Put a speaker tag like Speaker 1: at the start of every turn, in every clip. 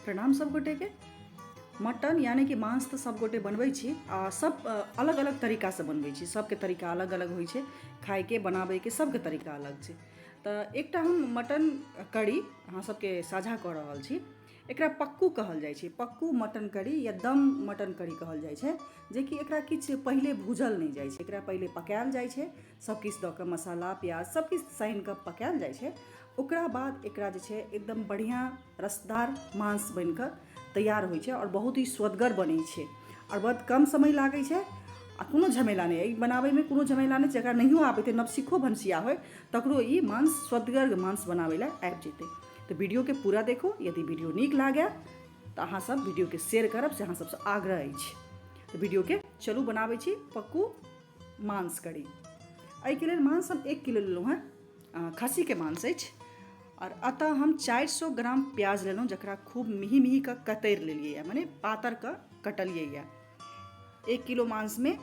Speaker 1: प्रणाम सब गोटे के। मटन यानी कि मांस तो सब गोटे बनबै छी आ सब अलग अलग तरीका से बनबै छी। सबके तरीका अलग अलग होइ छै, खाए के बनाबे के सबके तरीका अलग छै। तऽ एकटा हम मटन करी अहाँ सबके साझा कऽ रहल छी। एकरा पक्कू कहल जाइ छै, पक्कू मटन करी या दम मटन करी कहल जाइ छै, जेकि एकरा किछु पहिले भूजल नहीं जाइ छै, एकरा पहिले पकायल जाइ छै, सब किछु दऽ कऽ मसाला प्याज सब किछु सानि कऽ पकायल जाइ छै। ओकरा बाद एकरा जे छै एकदम बढ़िया रसदार मांस बनि कऽ तैयार होइ छै और बहुत ही स्वदगर बनै छै और बहुत कम समय लागै छै आ कोनो झमेला नहीं। एहि बनाबैमे कोनो झमेला नहीं, जकरा नहियो आबैत नवसिखो भनसिया होइ तकरो ई मांस स्वदगर मांस बनाबै लए आबि जेतै। तऽ वीडियो के पूरा देखो, यदि वीडियो नीक लागे तऽ अहाँ सब वीडियो के शेयर करब से अहाँ सबसँ आग्रह अछि। तऽ वीडियो के चलू बनाबै छी पक्कू मांस करी। एहिके लेल मांस हम 1 किलो लेलहुँ हैं, खस्सी के मांस अछि। और अतः हम 400 ग्राम प्याज लेलहुँ, जकरा खूब मिही मिही कऽ कतरि लेलियै है, माने पातर कऽ कटलियै है। 1 किलो मांस में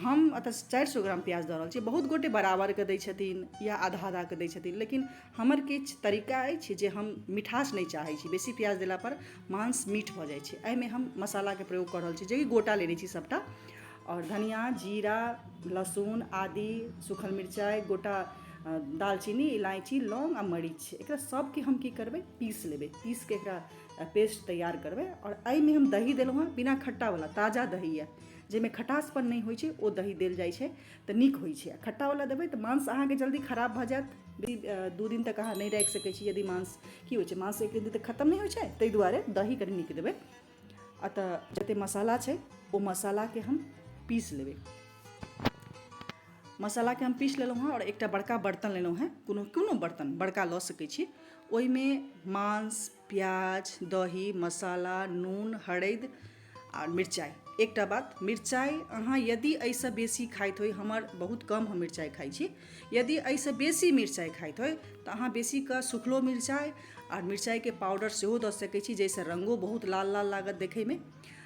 Speaker 1: हम अतः 400 ग्राम प्याज दऽ रहल छी। बहुत गोटे बराबर के दै छथिन या आधा आधा के दै छथिन, लेकिन हमर किछु तरीका अछि जे हम मिठास नहीं चाहै छी। बेसी प्याज देला पर मांस मीठ भऽ जाइ छै। एहिमे हम मसाला के प्रयोग कऽ रहल छी, जेकि गोटा लेने छी सबटा। और धनिया जीरा लहसुन आदि सूखल मिरचाई गोटा दालचीनी इलायची लौंग आ मरीच, एकरा सबके हम की करबै पीस लेबै, पीस के एकरा पेस्ट तैयार करबै। और एहिमे हम दही देलहुँ हैं, बिना खट्टावला ताजा दही है, जाहिमे खटासपन नहीं होइ छै ओ दही देल जाइ छै तऽ नीक होइ छै। खट्टावला देबै तऽ मांस अहाँके जल्दी खराब भऽ जायत, 2 दिन तक अहाँ नहीं राखि सकै छी। यदि मांस की होइ छै, मांस 1 दिन तक खत्म नहीं होइ छै, ताहि दुआरे दही कनि नीक देबै। अतः जते मसाला छै ओ मसाला के हम पीस लेबै। मसाला के हम पीस लेलहुँ हैं और एकटा बड़का बर्तन लेलहुँ हैं, कोनो बर्तन बड़का लऽ सकै छी। ओहिमे मांस प्याज दही मसाला नून हरदि आ मिरचाई। एकटा बात, मिरचाई अहाँ यदि एहिसँ बेसी खाइत होइ, हमर बहुत कम हम मिरचाई खाइ छी, यदि एहिसँ बेसी मिरचाई खाइत होइ तऽ अहाँ बेसी कऽ सूखलो मिरचाई और मिरचाई के पाउडर सेहो दऽ सकै छी, जाहिसँ रंगो बहुत लाल लाल लागत देखैमे।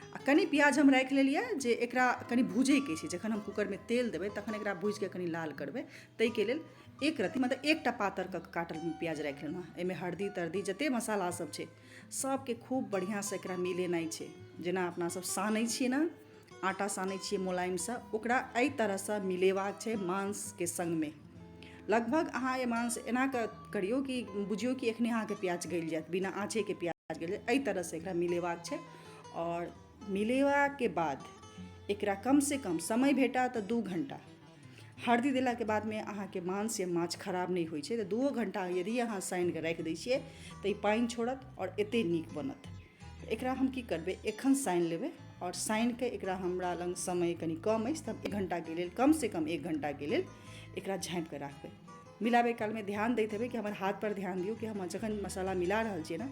Speaker 1: आ कनि प्याज हम राखि लेलियै जे एकरा कनि भूजैके छै, जखन हम कुकरमे तेल देबै तखन एकरा भूजि के कनि लाल करबै। ताहिके लेल एक रत्ती मतलब एकटा पातर कऽ काटल प्याज राखि लेलहुँ। एहिमे हरदी तरदी जतेक मसाला सब छै सबके खूब बढ़िआँसँ एकरा मिलेनाइ छै। जेना अपना सब सानै छियै ने, आटा सानै छियै मोलायमसँ, ओकरा एहि तरहसँ मिलेबाक छै मांसके सङ्गमे। लगभग अहाँ ये मांस एना कऽ करियौ कि बुझियौ कि एखने अहाँके प्याज गलि जायत, बिना आँचेके प्याज गलि जायत, एहि तरहसँ एकरा मिलेबाक छै। और मिलेबाके बाद एकरा कम से कम समय भेटा तऽ 2 घंटा, हरदी देलाके बादमे अहाँके मांस या माछ खराब नहीं होइ छै, तऽ 2 घंटा यदि अहाँ सानि कऽ राखि दै छियै तऽ ई पानि छोड़त और एतेक नीक बनत। एकरा हम की करबै, एखन सानि लेबै और सानि कऽ एकरा हमरा लग समय कनि कम अछि तऽ 1 घंटाके लेल, कम से कम 1 घंटाके लेल एकरा झाँपि कऽ राखबै। मिलाबै कालमे ध्यान दैत हेबै कि हमर हाथ पर ध्यान दियौ कि हम जखन मसाला मिला रहल छियै ना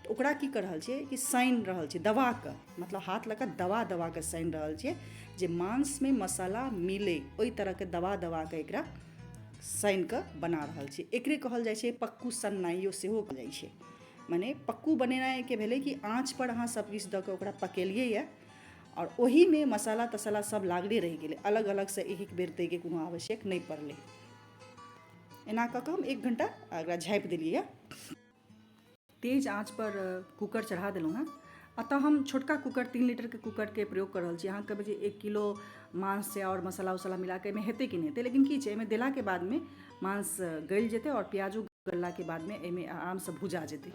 Speaker 1: तऽ ओकरा की कर रहल छियै कि सानि रहल छियै दबा कऽ, मतलब हाथ लऽ कऽ दबा दबा कऽ सानि रहल छियै, जे मांसमे मसाला मिले ओहि तरहके दबा दबा कऽ एकरा सानि कऽ बना रहल छियै। एकरे कहल जाइ छै पक्कू सन्नाइयो सेहो कहल जाइ छै। माने पक्कू बनेनाइके भेलै कि आँच पर अहाँ सब किछु दऽ कऽ ओकरा पकेलियै यऽ और ओहिमे मसाला तसाला सब लागले रहि गेलै, अलग अलगसँ एक एक बेर दैके कोनो आवश्यक नहीं पड़लै। एना कऽ कऽ हम 1 घंटा एकरा झाँपि देलियै यऽ। तेज आँच पर कुकर चढ़ा देलहुँ हैं। अतः हम छोटका कुकर 3 लीटरके कुकरके प्रयोग कर रहल छी। अहाँ कहबै जे 1 किलो मांस छै और मसाला उसाला मिला के एहिमे हेतै कि नहीं हेतै, लेकिन की छै एहिमे देलाके बादमे मांस गलि जेतै और प्याजो गललाके बादमे एहिमे आरामसँ भुजा जेतै।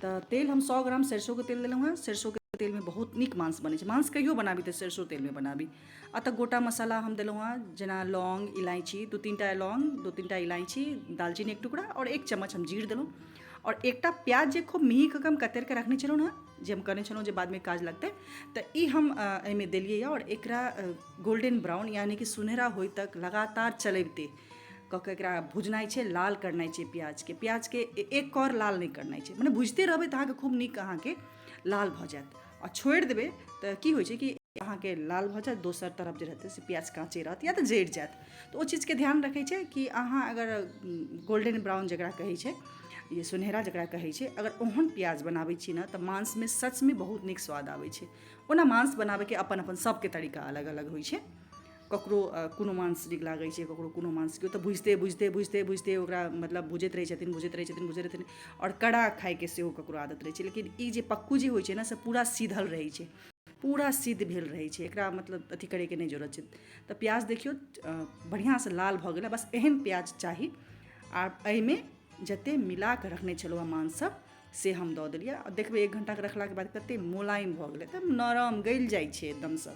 Speaker 1: तऽ तेल हम 100 ग्राम सरिसोके तेल देलहुँ हैं। सरिसोके तेलमे बहुत नीक मांस बनै छै, मांस कहियो बनाबी तऽ सरिसो तेलमे बनाबी। अतः गोटा मसाला हम देलहुँ हैं, जेना लौंग इलायची 2-3 टा लौंग 2-3 टा इलायची दालचीनी 1 टुकड़ा और 1 चम्मच हम जीर देलहुँ। और एकटा प्याज जे खूब मिही कऽ हम कतरि के रखने छलहुँ ने, जे हम कहने छलहुँ जे बादमे काज लगतै, तऽ ई हम एहिमे देलियै यऽ। और एकरा गोल्डन ब्राउन यानी कि सुनहरा होइ तक लगातार चलबिते कऽ कऽ एकरा भुजनाइ छै, लाल करनाइ छै प्याजके। प्याजके एक कौर लाल नहीं करनाइ छै, मने भुजते रहबै तऽ अहाँके खूब नीक अहाँके लाल भऽ जायत। और छोड़ि देबै तऽ की होइ छै कि अहाँके लाल भऽ जायत, दोसर तरफ जे रहतै से प्याज काँचे रहत या तऽ जरि जायत। तऽ ओ चीजके ध्यान रखै छै कि अहाँ अगर गोल्डन ब्राउन जकरा कहै छै, ये सुनहरा जकरा कहै छै, अगर ओहन प्याज बनाबै छी ने तऽ मांसमे सचमे बहुत नीक स्वाद आबै छै। ओना मांस बनाबैके अपन अपन सबके तरीका अलग अलग होइ छै। ककरो कोनो मांस नीक लागै छै, ककरो कोनो मांस, केओ तऽ बुझिते ओकरा मतलब भुजैत रहै छथिन आओर कड़ा खाइके सेहो ककरो आदत रहै छै। लेकिन ई जे पक्कू जे होइ छै ने से पूरा सीधल रहै छै, पूरा सिद्ध भेल रहै छै, एकरा मतलब अथी करैके नहि जरूरत छै। तऽ प्याज देखियौ बढ़िआँसँ लाल भऽ गेलै, बस एहन प्याज चाही। आ एहिमे जतेक मिला कऽ रखने छलहुँ हेँ मांस सब से हम दऽ देलियै। आ देखबै 1 घंटाके रखलाके बाद कतेक मोलायम भऽ गेलै, एकदम नरम गलि जाइ छै एकदमसँ।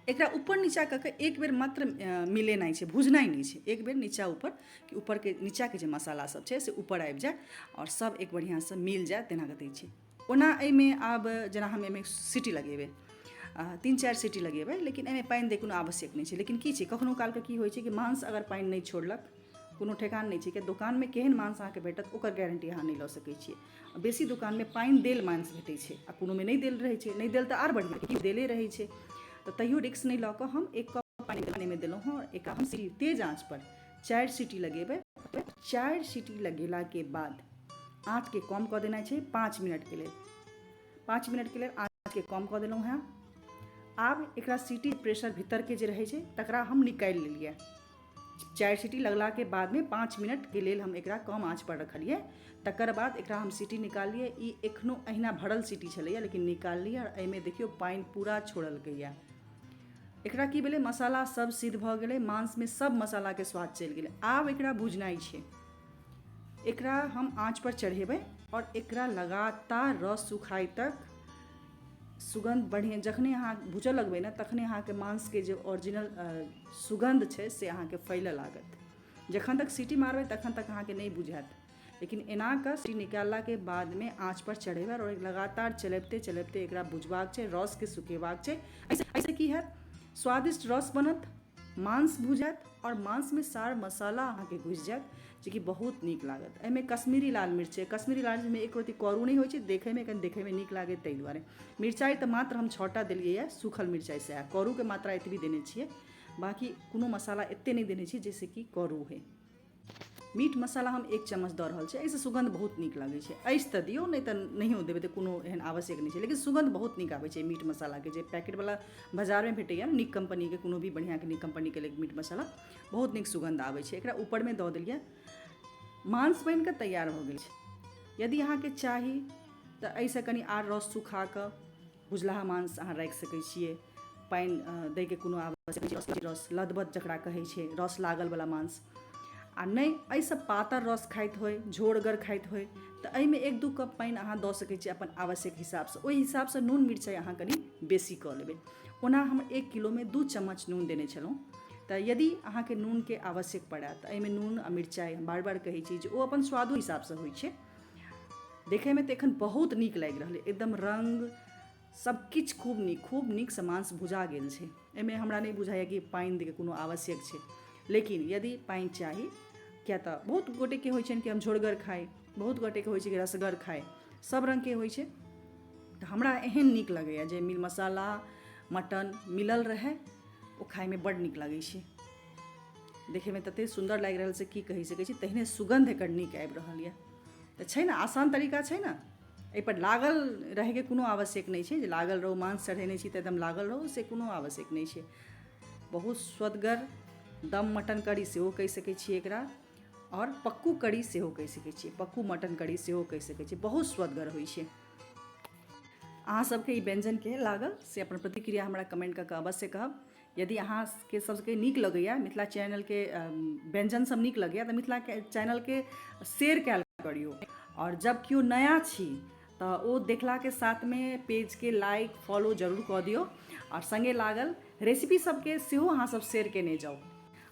Speaker 1: एकरा ऊपर नीचा कऽ कऽ एक बेर मात्र मिलेनाइ छै, भुजनाइ नहि छै। एक बेर नीचा ऊपर कि ऊपरके नीचाके जे मसाला सब छै से ऊपर आबि जाय आओर सब एक बढ़िआँसँ मिल जाय, तेना कऽ दै छै। ओना एहिमे आब जेना हम एहिमे सीटी लगेबै, 3-4 सीटी लगेबै, लेकिन एहिमे पानि दै कोनो आवश्यक नहि छै। लेकिन की छै, कखनो कालके की होइ छै कि मांस अगर पानि नहि छोड़लक, कोनो ठेकान नहि छै कि दोकानमे केहन मांस अहाँके भेटत ओकर गारंटी अहाँ नहि लऽ सकै छियै। बेसी दोकानमे पानि देल मांस भेटै छै आ कोनोमे नहि देल रहै छै। नहि देल तऽ आर बढ़िआँ, कि देले रहै छै। तऽ तैयो रिस्क नहीं लऽ कऽ हम 1 कप पानी में देलहुँ हँ। एक हम सीटी तेज आँच पर 4 सीटी लगेबै। 4 सीटी लगेलाके बाद आँचके कम कऽ देना छै 5 मिनटके लेल। 5 मिनटके लेल आँचके कम कऽ देलहुँ हँ। आब एकरा सीटी प्रेशर भीतरके जे रहै छै तकरा हम निकालि लेलियै। 4 सीटी लगलाके बादमे 5 मिनटके लेल हम एकरा कम आँच पर रखलियै। तकर बाद एकरा हम सीटी निकाललियै। ई एखनो अहिना भरल सीटी छलैया, लेकिन निकाललियै और एहिमे देखियौ पानि पूरा छोड़लकैया। एकरा की भेलै, मसाला सब सिद्ध भऽ गेलै, मांसमे सब मसालाके स्वाद चलि गेलै। आब एकरा भुजनाइ छै। एकरा हम आँच पर चढ़ेबै और एकरा लगातार रस सुखाइ तक सुगंध बढ़िया, जखने अहाँ भुजऽ लगबै ने तखने अहाँके मांसके जे ओरिजिनल सुगंध छै से अहाँके फैलऽ लागत। जखन तक सीटी मारबै तखन तक अहाँके नहीं बुझायत, लेकिन एना कऽ सीटी निकाललाके बादमे आँच पर चढ़ेबै और लगातार चलबिते एकरा भुजबाक छै, रसके सुखेबाक छै। ऐसे की हैत, स्वादिष्ट रस बनत, मांस भुजात और मांसमे सार मसाला अहाँके घुसि जायत, जे कि बहुत नीक लागत। एहिमे कश्मीरी लाल मिर्च छै। कश्मीरी लाल मिर्चमे एक रत्ती करू नहीं होइ छै, देखैमे नीक लागै ताहि दुआरे। मिरचाइ तऽ मात्र हम 6टा देलियै यऽ, सूखल मिरचाइ सएह। करूके मात्रा एतबी देने छियै, बाकी कोनो मसाला एतेक नहीं देने छियै जैसे कि करू है। मीट मसाला हम 1 चम्मच दऽ रहल छी, एहिसँ सुगंध बहुत नीक लागै छै। एहिसँ तऽ दियौ, नहीं तऽ नहियो देबै तऽ कोनो एहन आवश्यक नहीं छै। लेकिन सुगंध बहुत नीक आबै छै मीट मसालाके, जे पैकेटवला बाजारमे भेटैया नीक कंपनीके, कोनो भी बढ़िआँके नीक कंपनीके मीट मसाला, बहुत नीक सुगंध आबै छै। एकरा ऊपरमे दऽ देलियै। मांस बनि कऽ तैयार भऽ गेल छै। यदि अहाँके चाही तऽ एहिसँ कनि आर रस सुखा कऽ भुजलाहा मांस अहाँ राखि सकै छियै। पानि दैके कोनो आवश्यक नहीं छै। रस लदबद जकरा कहै छै, रस लागलवला मांस। आ नहीं एहिसँ पातर रस खाइत होइ, झोरगर खाइत होइ तऽ एहिमे 1-2 कप पानि अहाँ दऽ सकै छी अपन आवश्यक हिसाबसँ। ओहि हिसाबसँ नून मिरचाइ अहाँ कनि बेसी कऽ लेबै। ओना हम 1 किलोमे 2 चम्मच नून देने छलहुँ। तऽ यदि अहाँके नूनके आवश्यक पड़ै तऽ एहिमे नून आ मिरचाइ, हम बार बार कहै छी जे ओ अपन स्वादो हिसाबसँ होइ छै। देखैमे तऽ एखन बहुत नीक लागि रहल अइ, एकदम रङ्ग सब किछु खूब नीकसँ मांस भुजा गेल छै। एहिमे हमरा नहीं बुझाइए कि पानि दैके कोनो आवश्यक छै। लेकिन यदि पानि चाही, किया तऽ बहुत गोटेके होइ छनि कि हम झोरगर खाइ, बहुत गोटेके होइ छै कि रसगर खाइ, सब रङ्गके होइ छै। तऽ हमरा एहन नीक लगैए जे मसाला मटन मिलल रहै, ओ खाइमे बड्ड नीक लागै छै। देखैमे ततेक सुन्दर लागि रहल छै की कहि सकै छी, तहिने सुगंध एकर नीक आबि रहल यऽ। तऽ छै ने, आसान तरीका छै ने। एहिपर लागल रहैके कोनो आवश्यक नहीं छै, जे लागल रहू, मांस चढ़ेने छी तऽ एकदम लागल रहू, से कोनो आवश्यक नहीं छै। बहुत स्वदगर दम मटन करी सेहो कहि सकै छियै एकरा, और पक्कू करी सेहो कहि सकै छियै, पक्कू मटन करी सेहो कहि सकै छियै। बहुत स्वदगर होइ छै। अहाँ सबके ई व्यंजन केहन लागल से अपन प्रतिक्रिया हमरा कमेंट कऽ कऽ अवश्य कहब। यदि अहाँके सबके नीक लगैए, मिथिला चैनलके व्यंजन सब नीक लगैए तऽ मिथिला चैनलके शेयर कयल करियौ। और जब केओ नया छी तऽ ओ देखलाके साथमे पेजके लाइक फॉलो जरूर कऽ दियौ। और संगे लागल रेसिपी सबके सेहो अहाँ सब शेयर केने जाउ।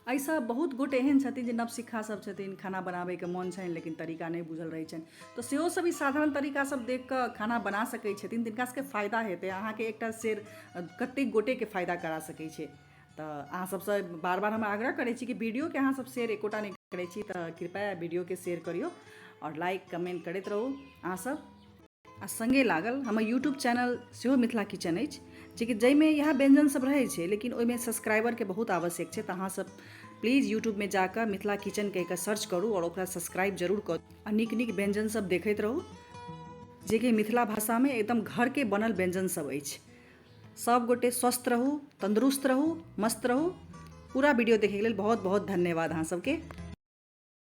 Speaker 1: एहिसँ बहुत गोटे एहन छथिन जे नवसिक्खा सब छथिन, खाना बनाबैके मोन छनि लेकिन तरीका नहीं बुझल रहै छनि, तऽ सेहो सब ई साधारण तरीका सब देख कऽ खाना बना सकै छथिन। तिनका सबके फायदा हेतै। अहाँके एकटा शेयर कतेक गोटेके फायदा करा सकै छै। तऽ अहाँ सबसँ बार बार हम आग्रह करै छी कि वीडियोके अहाँ सब शेयर एकोटा नहीं करै छी तऽ कृपया वीडियोके शेयर करियौ और लाइक कमेंट करैत रहू अहाँ सब। आ संगे लागल हमर यूट्यूब चैनल सेहो मिथिला किचन अछि, जेकि जाहिमे इएह व्यंजन सब रहै छै, लेकिन ओहिमे सब्सक्राइबरके बहुत आवश्यक छै। तऽ अहाँ सब प्लीज़ यूट्यूबमे जाकऽ मिथिला किचन कहि कऽ सर्च करू और ओकरा सब्सक्राइब जरूर करू। आ नीक नीक व्यंजन सब देखैत रहू, जेकि मिथिला भाषामे एकदम घरके बनल व्यंजन सब अछि। सब गोटे स्वस्थ रहू, तंदुरुस्त रहू, मस्त रहू। पूरा वीडियो देखे के लिए बहुत बहुत धन्यवाद अहाँ सबके।